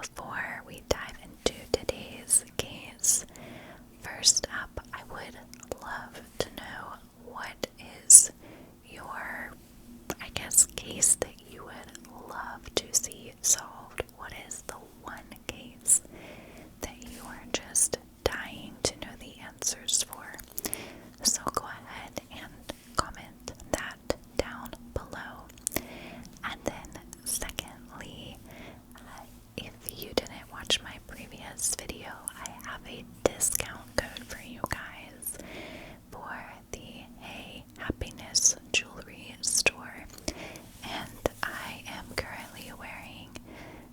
before we dive into today's case, first up, I would love to know what is your, case that you would love to see solved. What is the one case that you are just dying to know the answers for? So go ahead and comment that down below. And then secondly, if you didn't watch my previous video, I have a discount code for you guys for the Hey Happiness Jewelry store. And I am currently wearing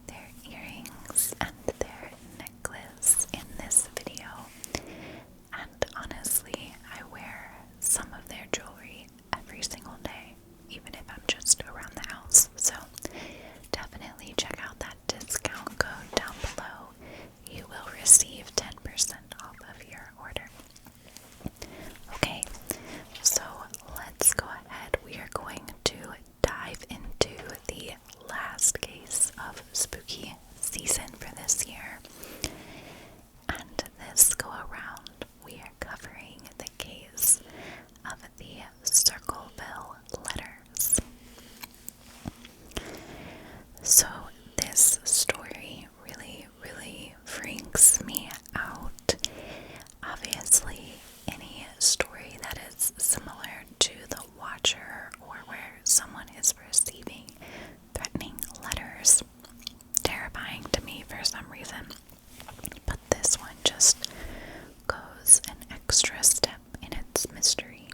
their earrings and their necklace in this video. And honestly, I wear some of their jewelry every single day, even if I'm just around the house. So definitely check out that discount code down below. You will receive 10% off of your order. Okay, so let's go ahead. We are going to dive into the last case of spooky season for this year. And this go around, we are covering the case of the Circleville Letters. So this story really freaks me out. Obviously, any story that is similar to The Watcher, or where someone is receiving threatening letters, terrifying to me for some reason. But this one just goes an extra step in its mystery.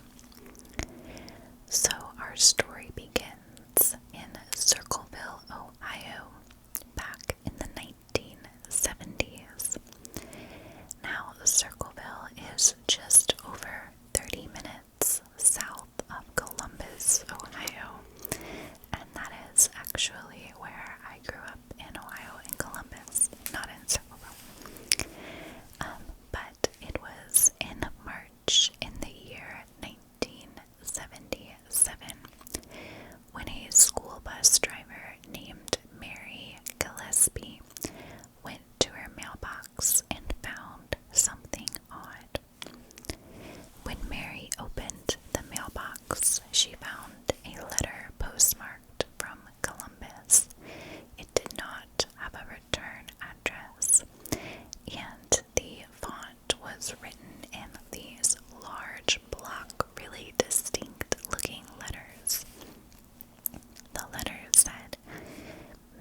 So our story begins in Circleville, Ohio, back in the 1970s. Now, Circleville is just over 30 minutes south of Columbus, Ohio, and that is actually where I grew up in Ohio, in Columbus, not in Circleville. But it was in March in the year 1977 when a school bus driver named Mary Gillespie went to her mailbox and found something odd. When Mary opened the mailbox, she found a letter postmarked from Columbus. It did not have a return address, and the font was written in these large block, really distinct looking letters. The letter said,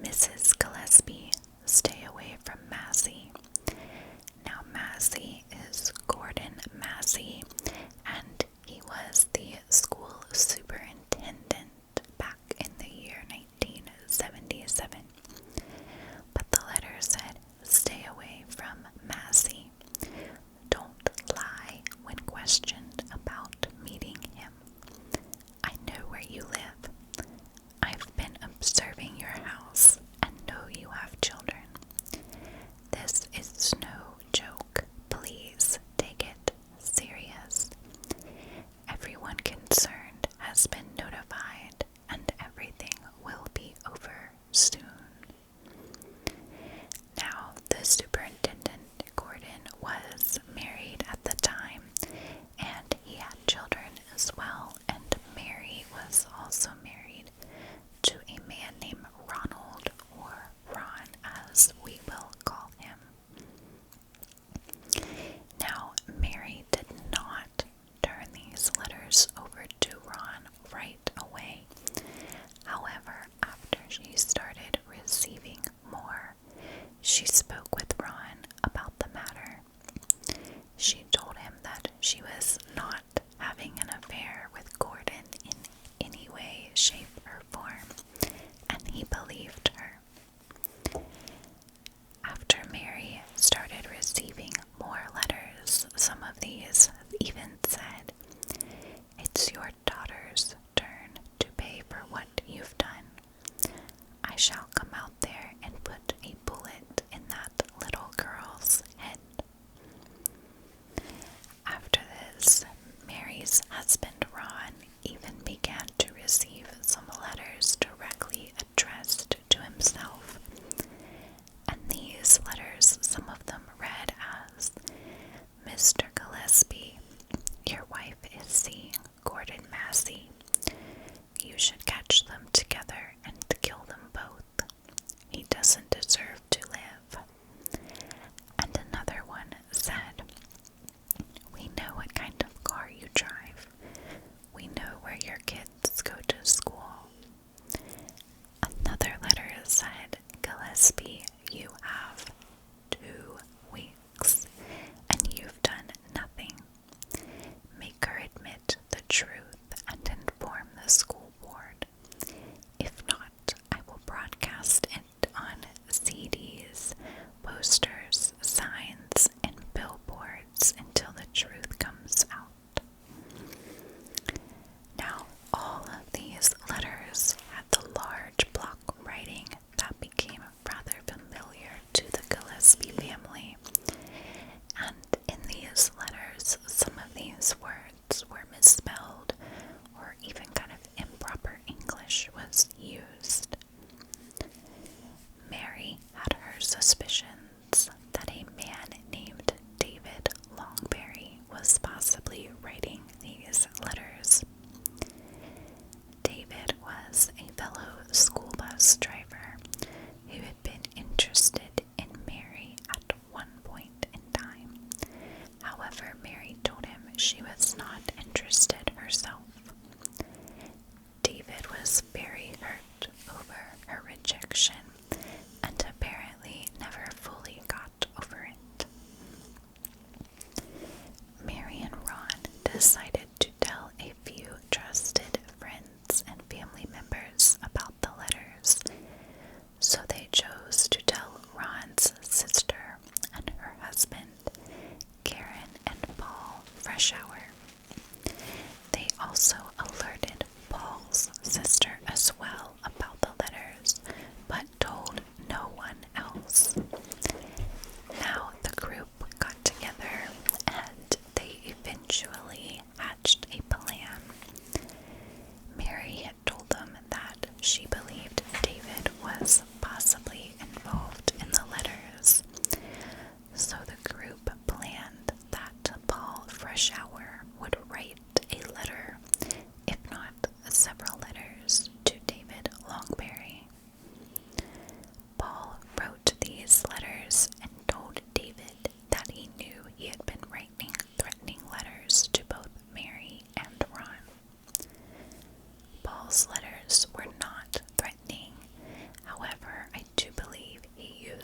"Mrs. Gillespie, stay away from Massey." Now Massey is Gordon Massey, and he was the school superintendent back in the year 1977. But the letter said, "Stay away from Massey. Don't lie when questioned about meeting him. I know where you live. I've been observing your house and know you have children. This is no joke. Please take it serious. Everyone concerned has been notified, and everything will be over soon." Now, the superintendent, Gordon, was married at the time, and he had children as well, and Mary was also married to a man named Ronald, or Ron as we will call him. Now, Mary did not turn these letters over to Ron right away. However, after she started receiving more, she spoke with Ron about the matter. She told him that she was not having an affair with Gordon in any way, shape, or form, and he believed her. After Mary started receiving more letters, some of these even said, "It's your daughter's turn to pay for what you've done. I shall come out there and put a bullet in that little girl's head." After this, Mary's husband Ron even began to receive some letters directly addressed to himself, and the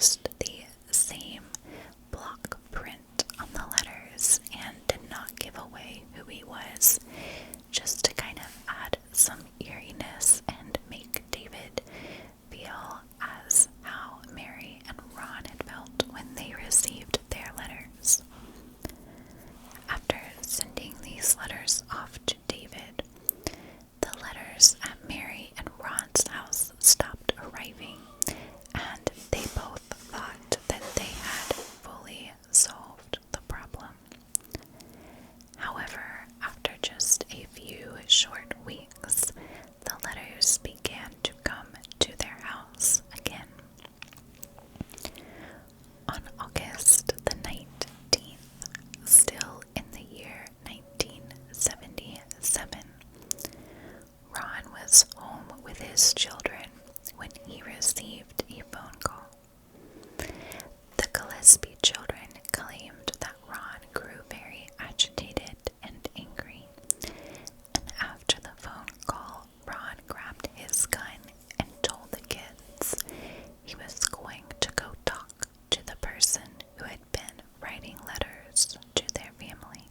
used the same block print on the letters and did not give away who he was, just to kind of add some eeriness and make David feel as how Mary and Ron had felt when they received their letters. After sending these letters off to David, the letters at Mary and Ron's house stopped arriving, and they both thought that they had fully solved the problem. However, after just a few short weeks, the letters began to come to their house again. On August the 19th, still in the year 1977, Ron was home with his children when he received a phone call. The Gillespie children claimed that Ron grew very agitated and angry, and after the phone call, Ron grabbed his gun and told the kids he was going to go talk to the person who had been writing letters to their family.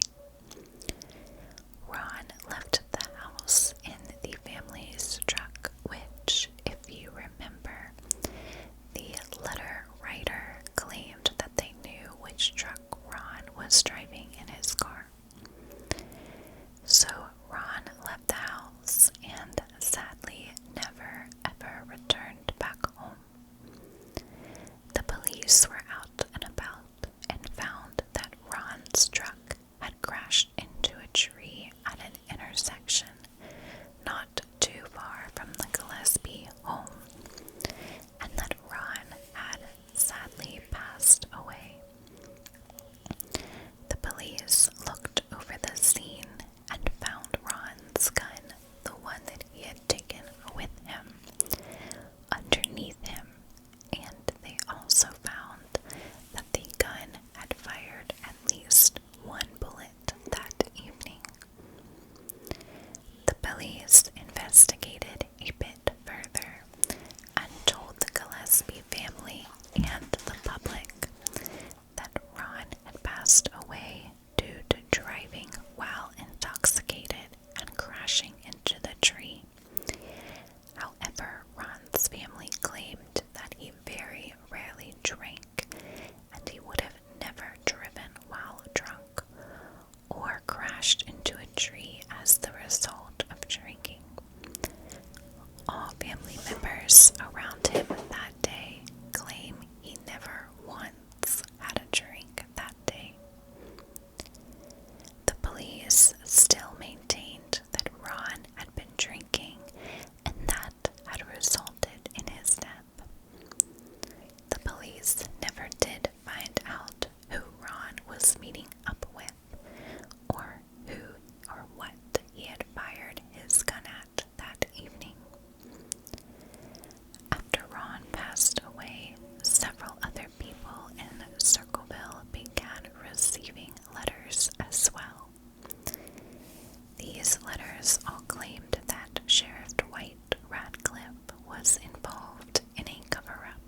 Ron left the house in the family's truck, which, if you remember, the letter writer claimed that they knew which truck Ron was driving in his car. So Ron left the house and sadly never ever returned back home. The police were out and about and found that Ron's truck had crashed into a tree at an intersection not too far from the Gillespie home, and that Ron had sadly passed away. The police looked over the scene and found Ron's gun, the one that he had taken with him, underneath him, and they also found that the gun had fired at least one bullet that evening. The police investigated a bit further and told the Gillespie family and the public that Ron had passed away due to driving while intoxicated and crashing into the tree. However, Ron's family claimed that he very rarely drank, and he would have never driven while drunk or crashed into a tree as the result of drinking. All family members around him that day claim he never once had a drink that day. The police still maintained that Ron had been drinking, and that had resulted in his death. The police never did find out who Ron was meeting up with, or who or what he had fired his gun at that evening. After Ron passed away, several other people in Circleville began receiving letters as well. These letters all claimed that Sheriff Dwight Radcliffe was involved in a cover-up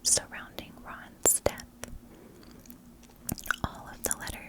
surrounding Ron's death. All of the letters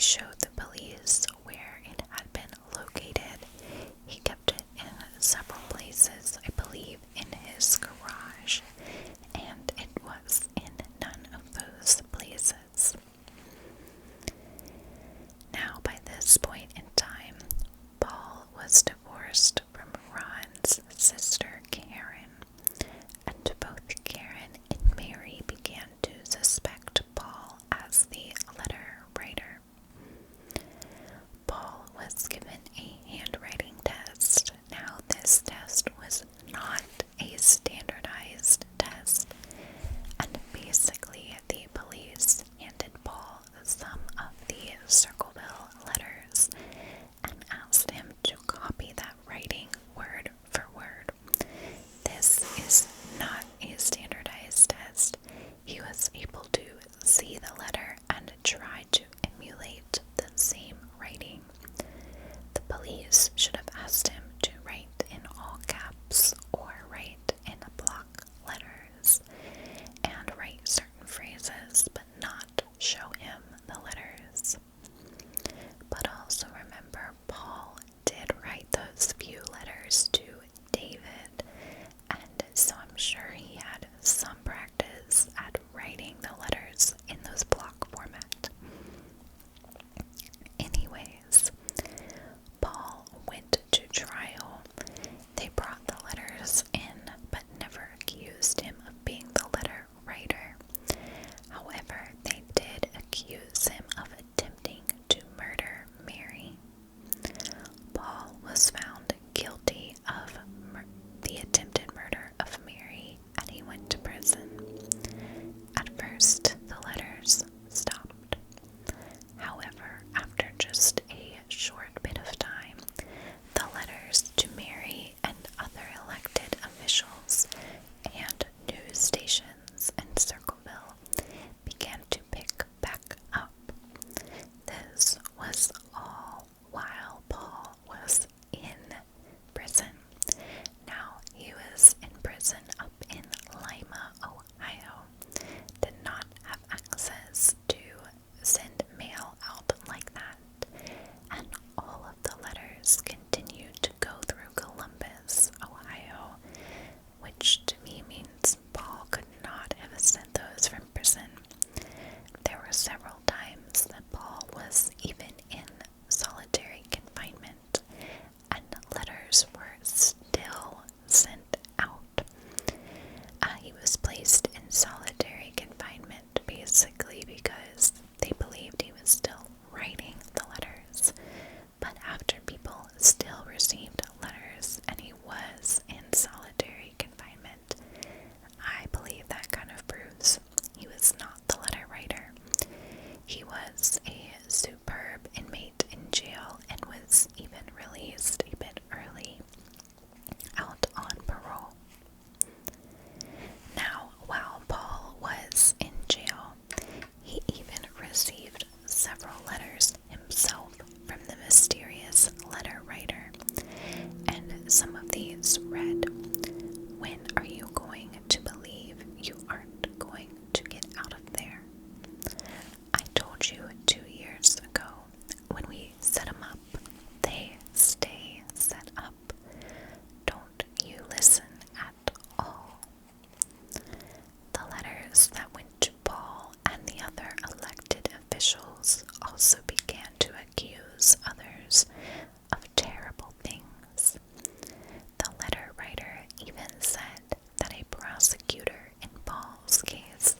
showed the police where it had been located. He kept it in several places, I believe in his garage, and it was in none of those places. Now, by this point in time, Paul was divorced from Ron's sister Karen, and both Karen and Mary began to suspect Paul as the letter writer. Paul was given a handwriting test. Now, this test was not a standardized test, and basically the police handed Paul some of the Circleville letters and asked him to copy that writing word for word. This is not a standardized test. He was able to see the letter and try to emulate the same writing. The police should have asked him to write in all caps or write in block letters and write certain phrases, but not show him the letters. But also remember, Paul did write those few letters to David, and so I'm sure he had some practice at writing the letters in those block format. Anyways, Paul went to trial. They brought the letters in, but never accused him of being the letter writer. However, they did accuse him of attempting to murder Mary. Paul was found guilty of the attempted murder of Mary, and he went to prison. At first, the letters stopped. However, after just a short bit of time, the letters to Mary and other elected officials and news stations in Circleville began to pick back up. This was all while Paul was in prison. Now, he was in prison up in Lima, Ohio, did not have access to send mail out like that, and all of the letters continued to go through Columbus, Ohio, which to me means Paul could not have sent those from prison. There were several times that Paul was even in solitary confinement, and letters were still sent out. He was placed in solitary confinement basically because they believed he was still writing the letters, but after people still received letters and he was in solitary confinement, I believe that kind of proves he was not the letter writer. He was a superb inmate in jail and was even released a bit early, out on parole. Now, while Paul was in jail, he even received several letters himself from the mysterious letter writer, and some of these read, "When are you going to believe you aren't going to get out of there? I told you 2 years ago, when we set them up, they stay set up. Don't you listen at all." The letters that went to Paul and the other elected officials also began to accuse others of terrible things. The letter writer even said that a prosecutor in Paul's case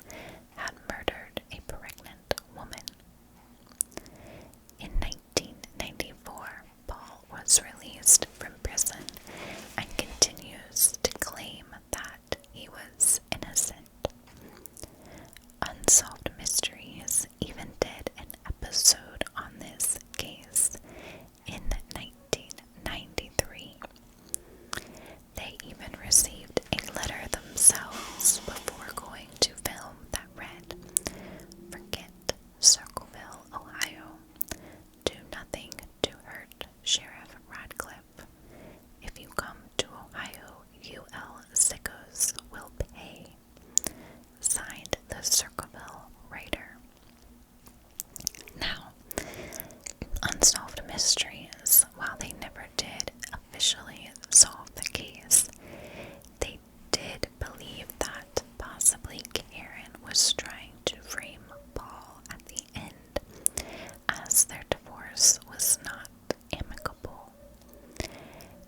had murdered a pregnant woman. In 1994, Paul was released from prison and continues to claim that he was innocent. Unsolved Mysteries even did an episode on this case in mysteries, while they never did officially solve the case, they did believe that possibly Karen was trying to frame Paul at the end, as their divorce was not amicable.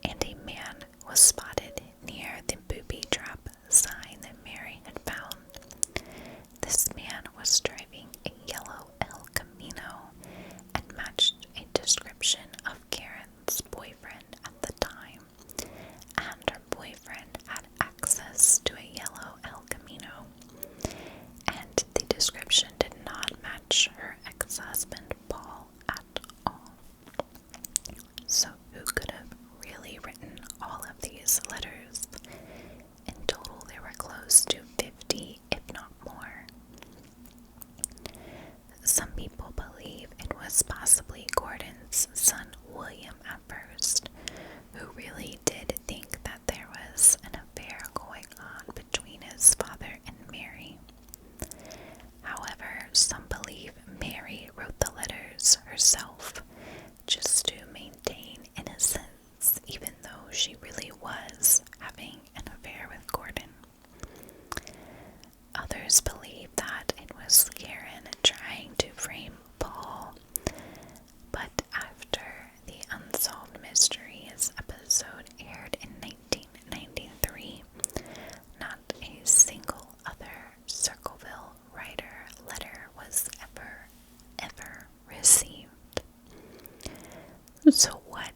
And a man was spotted near the booby trap sign that Mary had found. This man was driving a yellow El Camino and matched a description of Karen's boyfriend at the time, and her boyfriend had access to a yellow El Camino, and the description did not match her ex-husband Paul at all. So who could have really written all of these letters? In total, there were close to 50, if not more. Some people believe it was possibly Gordon's son William at first, who really did think that there was an affair going on between his father and Mary. However, some believe Mary wrote the letters herself just to maintain innocence, even though she really was having an affair with Gordon. Others believe that it was Karen trying to frame Paul, but after the Unsolved Mysteries episode aired in 1993, not a single other Circleville Writer letter was ever received. So what